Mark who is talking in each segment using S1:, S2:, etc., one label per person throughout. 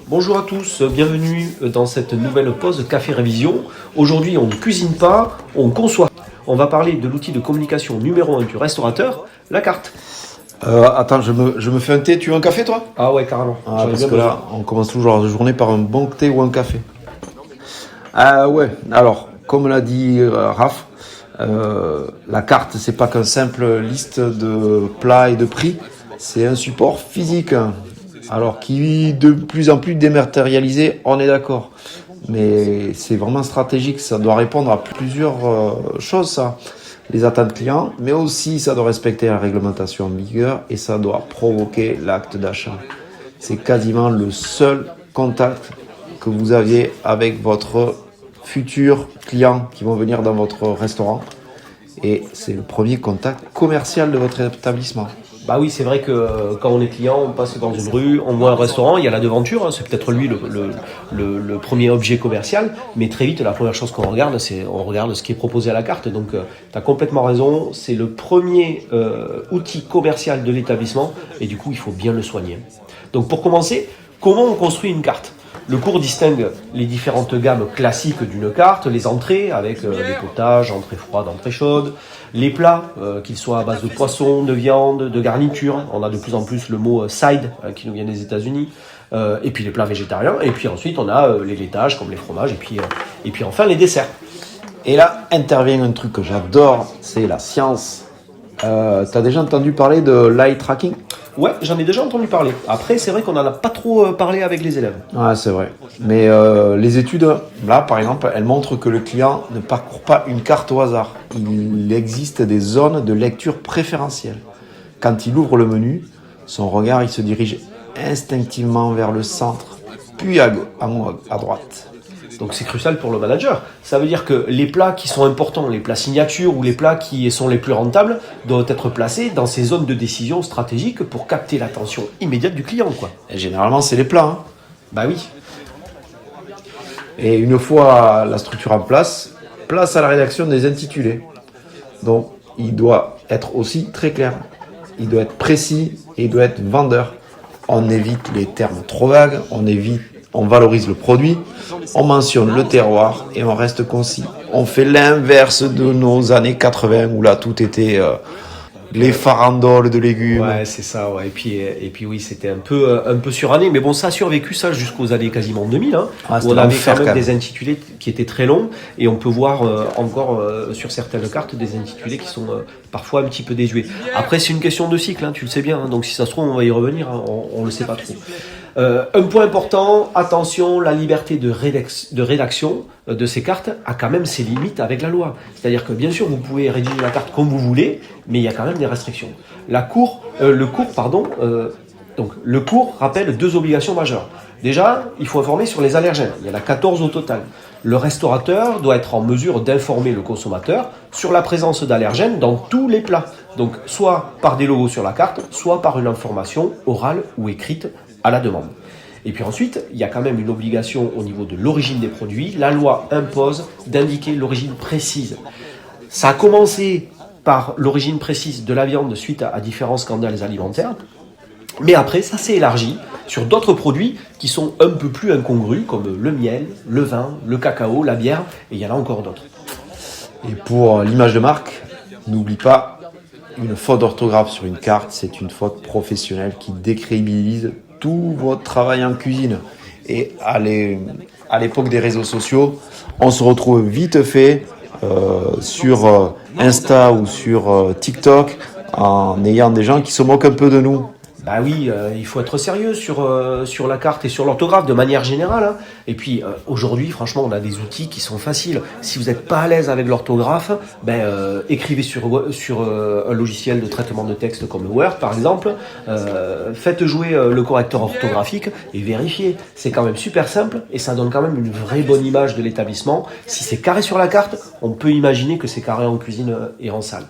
S1: Bonjour à tous, bienvenue dans cette nouvelle pause Café Révision. Aujourd'hui, on ne cuisine pas, on conçoit. On va parler de l'outil de communication numéro 1 du restaurateur, la carte.
S2: Attends, je me fais un thé. Tu veux un café, toi?
S1: Ah ouais, carrément.
S2: Parce que là, on commence toujours la journée par un bon thé ou un café. Ouais, alors, comme l'a dit Raph, la carte, c'est pas qu'une simple liste de plats et de prix, c'est un support physique. Alors, qui est de plus en plus dématérialisé, on est d'accord. Mais c'est vraiment stratégique, ça doit répondre à plusieurs choses, ça. Les attentes clients, mais aussi ça doit respecter la réglementation en vigueur et ça doit provoquer l'acte d'achat. C'est quasiment le seul contact que vous aviez avec votre futur client qui vont venir dans votre restaurant et c'est le premier contact commercial de votre établissement.
S1: Bah oui, c'est vrai que quand on est client, on passe dans une rue, on voit un restaurant, il y a la devanture, hein, c'est peut-être lui le premier objet commercial, mais très vite, la première chose qu'on regarde, c'est on regarde ce qui est proposé à la carte. Donc, tu as complètement raison, c'est le premier outil commercial de l'établissement, et du coup, il faut bien le soigner. Donc, pour commencer, comment on construit une carte ? Le cours distingue les différentes gammes classiques d'une carte, les entrées avec les potages, entrée froide, entrée chaude, les plats, qu'ils soient à base de poisson, de viande, de garniture. On a de plus en plus le mot side qui nous vient des États-Unis. Et puis les plats végétariens. Et puis ensuite, on a les laitages comme les fromages. Et puis enfin, les desserts.
S2: Et là intervient un truc que j'adore, c'est la science. T'as déjà entendu parler de l'eye tracking ?
S1: Ouais, j'en ai déjà entendu parler. Après, c'est vrai qu'on n'en a pas trop parlé avec les élèves.
S2: Ouais, c'est vrai. Mais les études, là, par exemple, elles montrent que le client ne parcourt pas une carte au hasard. Il existe des zones de lecture préférentielles. Quand il ouvre le menu, son regard, il se dirige instinctivement vers le centre, puis à droite.
S1: Donc c'est crucial pour le manager. Ça veut dire que les plats qui sont importants, les plats signatures ou les plats qui sont les plus rentables doivent être placés dans ces zones de décision stratégiques pour capter l'attention immédiate du client, quoi.
S2: Et généralement, c'est les plats. Hein.
S1: Bah oui.
S2: Et une fois la structure en place à la rédaction des intitulés. Donc, il doit être aussi très clair. Il doit être précis et il doit être vendeur. On évite les termes trop vagues, on valorise le produit, on mentionne le terroir et on reste concis. On fait l'inverse de nos années 80 où là tout était les farandoles de légumes.
S1: Ouais, c'est ça. Ouais. Et puis oui, c'était un peu suranné. Mais bon, ça a survécu ça jusqu'aux années quasiment 2000. Hein, où on avait quand même des intitulés qui étaient très longs et on peut voir encore sur certaines cartes des intitulés qui sont parfois un petit peu désuets. Après, c'est une question de cycle, hein, tu le sais bien. Hein, donc si ça se trouve, on va y revenir. Hein, on le sait pas trop. Un point important, attention, la liberté de rédaction de ces cartes a quand même ses limites avec la loi. C'est-à-dire que bien sûr, vous pouvez rédiger la carte comme vous voulez, mais il y a quand même des restrictions. Le cours rappelle 2 obligations majeures. Déjà, il faut informer sur les allergènes. Il y en a 14 au total. Le restaurateur doit être en mesure d'informer le consommateur sur la présence d'allergènes dans tous les plats. Donc, soit par des logos sur la carte, soit par une information orale ou écrite à la demande. Et puis ensuite, il y a quand même une obligation au niveau de l'origine des produits. La loi impose d'indiquer l'origine précise. Ça a commencé par l'origine précise de la viande suite à différents scandales alimentaires. Mais après, ça s'est élargi sur d'autres produits qui sont un peu plus incongrus, comme le miel, le vin, le cacao, la bière, et il y en a encore d'autres.
S2: Et pour l'image de marque, n'oublie pas, une faute d'orthographe sur une carte, c'est une faute professionnelle qui décrédibilise tout votre travail en cuisine. Et à l'époque des réseaux sociaux, on se retrouve vite fait sur Insta ou sur TikTok en ayant des gens qui se moquent un peu de nous.
S1: Bah oui, il faut être sérieux sur la carte et sur l'orthographe de manière générale. Hein. Et puis aujourd'hui, franchement, on a des outils qui sont faciles. Si vous n'êtes pas à l'aise avec l'orthographe, écrivez sur un logiciel de traitement de texte comme Word, par exemple. Faites jouer le correcteur orthographique et vérifiez. C'est quand même super simple et ça donne quand même une vraie bonne image de l'établissement. Si c'est carré sur la carte, on peut imaginer que c'est carré en cuisine et en salle.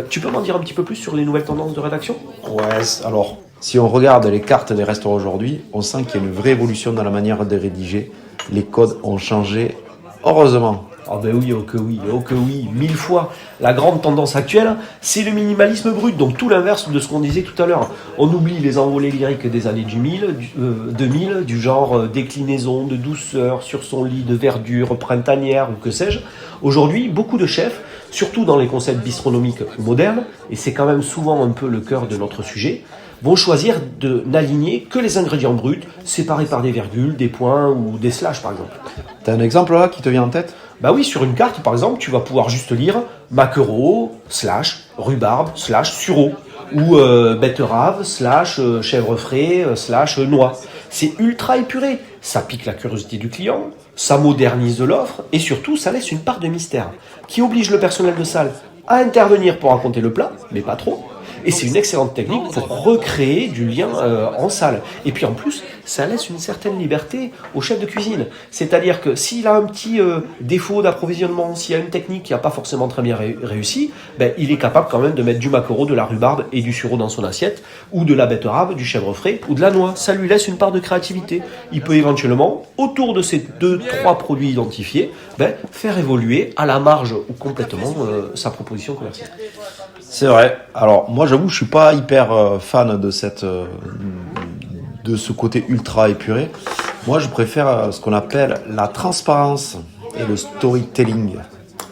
S1: Tu peux m'en dire un petit peu plus sur les nouvelles tendances de rédaction ?
S2: Ouais, alors, si on regarde les cartes des restaurants aujourd'hui, on sent qu'il y a une vraie évolution dans la manière de rédiger. Les codes ont changé, heureusement.
S1: Ah ben oui, oh que oui, 1000 fois. La grande tendance actuelle, c'est le minimalisme brut, donc tout l'inverse de ce qu'on disait tout à l'heure. On oublie les envolées lyriques des années 2000, du genre déclinaison de douceur sur son lit de verdure printanière ou que sais-je. Aujourd'hui, beaucoup de chefs, surtout dans les concepts bistronomiques modernes, et c'est quand même souvent un peu le cœur de notre sujet, vont choisir de n'aligner que les ingrédients bruts, séparés par des virgules, des points ou des slash par exemple.
S2: T'as un exemple là qui te vient en tête?
S1: Bah oui, sur une carte, par exemple, tu vas pouvoir juste lire maquereau, slash, rhubarbe, slash, sureau, ou betterave, slash, chèvre frais, slash, noix. C'est ultra épuré. Ça pique la curiosité du client, ça modernise l'offre, et surtout, ça laisse une part de mystère, qui oblige le personnel de salle à intervenir pour raconter le plat, mais pas trop. Et c'est une excellente technique pour recréer du lien en salle. Et puis en plus, ça laisse une certaine liberté au chef de cuisine. C'est-à-dire que s'il a un petit défaut d'approvisionnement, s'il y a une technique qui n'a pas forcément très bien réussi, ben, il est capable quand même de mettre du maquereau, de la rhubarbe et du sureau dans son assiette, ou de la betterave, du chèvre frais, ou de la noix. Ça lui laisse une part de créativité. Il peut éventuellement, autour de ces 2-3 produits identifiés, ben, faire évoluer à la marge ou complètement sa proposition commerciale.
S2: C'est vrai. Alors moi j'avoue je suis pas hyper fan de de ce côté ultra épuré. Moi je préfère ce qu'on appelle la transparence et le storytelling.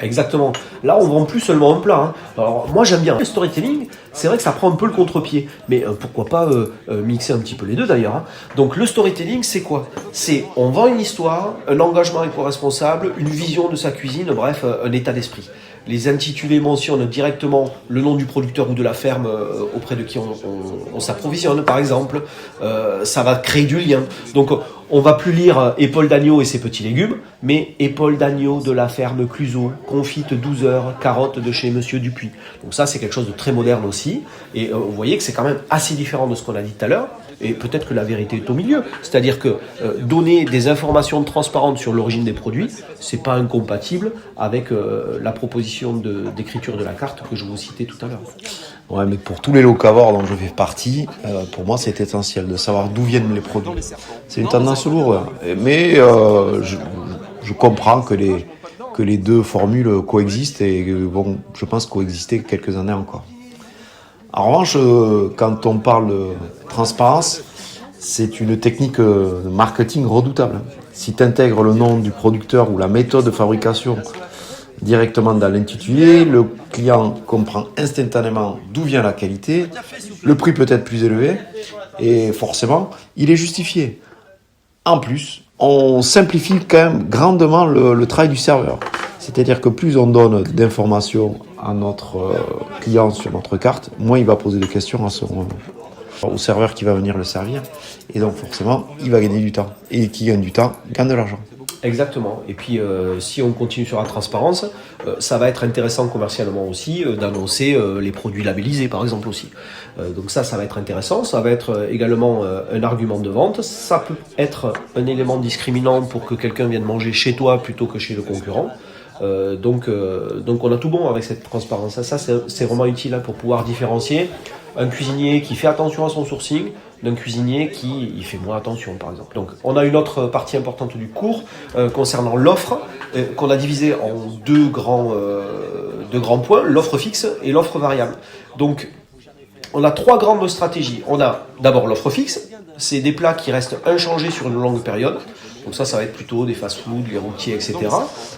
S1: Exactement. Là, on vend plus seulement un plat. Hein. Alors, moi, j'aime bien le storytelling. C'est vrai que ça prend un peu le contre-pied. Mais pourquoi pas mixer un petit peu les deux, d'ailleurs. Hein. Donc, le storytelling, c'est quoi? C'est, on vend une histoire, un engagement éco-responsable, une vision de sa cuisine, bref, un état d'esprit. Les intitulés mentionnent directement le nom du producteur ou de la ferme auprès de qui on s'approvisionne, par exemple. Ça va créer du lien. Donc, on va plus lire épaule d'agneau et ses petits légumes, mais épaule d'agneau de la ferme Cluzot, confite 12 heures, carottes de chez Monsieur Dupuis. Donc ça, c'est quelque chose de très moderne aussi. Et vous voyez que c'est quand même assez différent de ce qu'on a dit tout à l'heure. Et peut-être que la vérité est au milieu. C'est-à-dire que donner des informations transparentes sur l'origine des produits, c'est pas incompatible avec la proposition d'écriture de la carte que je vous citais tout à l'heure.
S2: Ouais, mais pour tous les locavores dont je fais partie, pour moi c'est essentiel de savoir d'où viennent les produits. C'est une tendance lourde, mais je comprends que les deux formules coexistent et vont, je pense, coexister quelques années encore. En revanche, quand on parle de transparence, c'est une technique de marketing redoutable. Si tu intègres le nom du producteur ou la méthode de fabrication directement dans l'intitulé, le client comprend instantanément d'où vient la qualité, le prix peut être plus élevé, et forcément, il est justifié. En plus, on simplifie quand même grandement le travail du serveur. C'est-à-dire que plus on donne d'informations à notre client sur notre carte, moins il va poser de questions au serveur qui va venir le servir. Et donc forcément, il va gagner du temps. Et qui gagne du temps, gagne de l'argent.
S1: Exactement. Et puis, si on continue sur la transparence, ça va être intéressant commercialement aussi d'annoncer les produits labellisés, par exemple aussi. Donc ça va être intéressant. Ça va être également un argument de vente. Ça peut être un élément discriminant pour que quelqu'un vienne manger chez toi plutôt que chez le concurrent. Donc on a tout bon avec cette transparence. Ça c'est vraiment utile pour pouvoir différencier un cuisinier qui fait attention à son sourcing d'un cuisinier qui y fait moins attention, par exemple. Donc on a une autre partie importante du cours concernant l'offre qu'on a divisée en deux grands points, l'offre fixe et l'offre variable. Donc on a 3 grandes stratégies. On a d'abord l'offre fixe, c'est des plats qui restent inchangés sur une longue période. Donc ça va être plutôt des fast-food, les routiers, etc.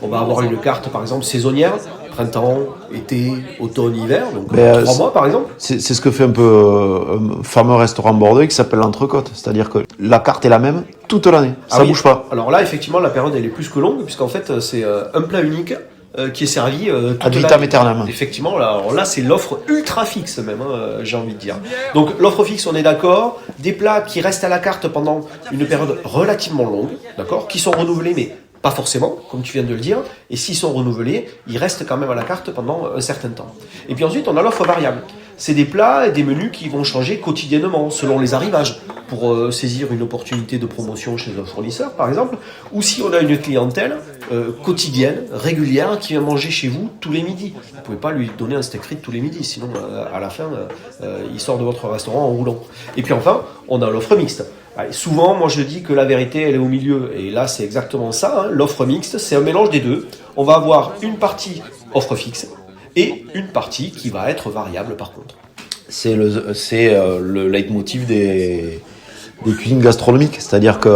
S1: On va avoir une carte, par exemple, saisonnière, printemps, été, automne, hiver, donc 3 mois, par exemple.
S2: C'est ce que fait un peu un fameux restaurant bordelais qui s'appelle l'Entrecôte. C'est-à-dire que la carte est la même toute l'année, ça bouge pas.
S1: Alors là, effectivement, la période, elle est plus que longue, puisqu'en fait, c'est un plat unique qui est servi
S2: ad vitam aeternam.
S1: Effectivement, là c'est l'offre ultra fixe même, j'ai envie de dire. Donc l'offre fixe, on est d'accord, des plats qui restent à la carte pendant une période relativement longue, d'accord, qui sont renouvelés mais pas forcément, comme tu viens de le dire, et s'ils sont renouvelés, ils restent quand même à la carte pendant un certain temps. Et puis ensuite, on a l'offre variable. C'est des plats et des menus qui vont changer quotidiennement selon les arrivages pour saisir une opportunité de promotion chez un fournisseur par exemple, ou si on a une clientèle quotidienne, régulière, qui vient manger chez vous tous les midis. Vous ne pouvez pas lui donner un steak frites tous les midis, sinon à la fin il sort de votre restaurant en roulant. Et puis enfin, on a l'offre mixte. Allez, souvent, moi je dis que la vérité elle est au milieu, et là c'est exactement ça, hein. L'offre mixte c'est un mélange des deux. On va avoir une partie offre fixe et une partie qui va être variable par contre.
S2: C'est le leitmotiv des cuisines gastronomiques, c'est-à-dire que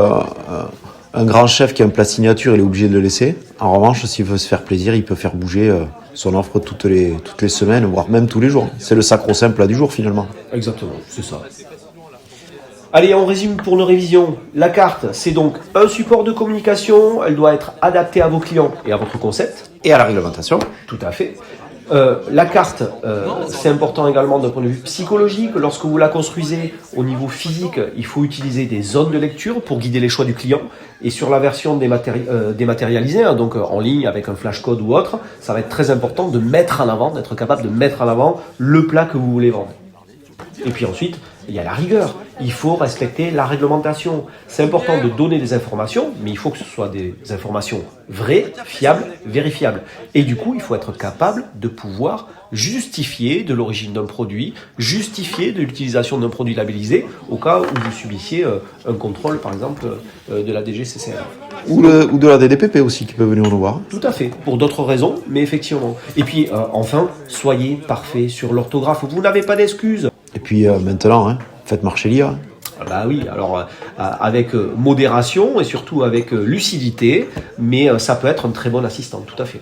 S2: un grand chef qui a un plat signature, il est obligé de le laisser. En revanche, s'il veut se faire plaisir, il peut faire bouger son offre toutes les semaines, voire même tous les jours. C'est le sacro-saint plat du jour finalement.
S1: Exactement, c'est ça. Allez, on résume pour nos révisions. La carte, c'est donc un support de communication. Elle doit être adaptée à vos clients et à votre concept.
S2: Et à la réglementation.
S1: Tout à fait. La carte, c'est important également d'un point de vue psychologique. Lorsque vous la construisez au niveau physique, il faut utiliser des zones de lecture pour guider les choix du client. Et sur la version dématérialisée, hein, donc en ligne avec un flashcode ou autre, ça va être très important de mettre en avant, d'être capable de mettre en avant le plat que vous voulez vendre. Et puis ensuite, il y a la rigueur. Il faut respecter la réglementation. C'est important de donner des informations, mais il faut que ce soit des informations vraies, fiables, vérifiables. Et du coup, il faut être capable de pouvoir justifier de l'origine d'un produit, justifier de l'utilisation d'un produit labellisé, au cas où vous subissiez un contrôle, par exemple, de la DGCCRF.
S2: Ou de la DDPP aussi, qui peut venir nous voir.
S1: Tout à fait, pour d'autres raisons, mais effectivement. Et puis, enfin, soyez parfait sur l'orthographe. Vous n'avez pas d'excuses.
S2: Et puis maintenant, hein, faites marcher l'IA.
S1: Bah oui, alors avec modération et surtout avec lucidité, mais ça peut être un très bon assistant, tout à fait.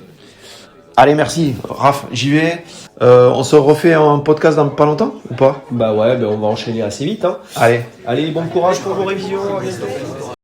S2: Allez, merci. Raph, j'y vais. On se refait un podcast dans pas longtemps ou pas?
S1: Bah ouais, on va enchaîner assez vite. Hein.
S2: Allez.
S1: Allez, bon courage pour vos révisions. À bientôt.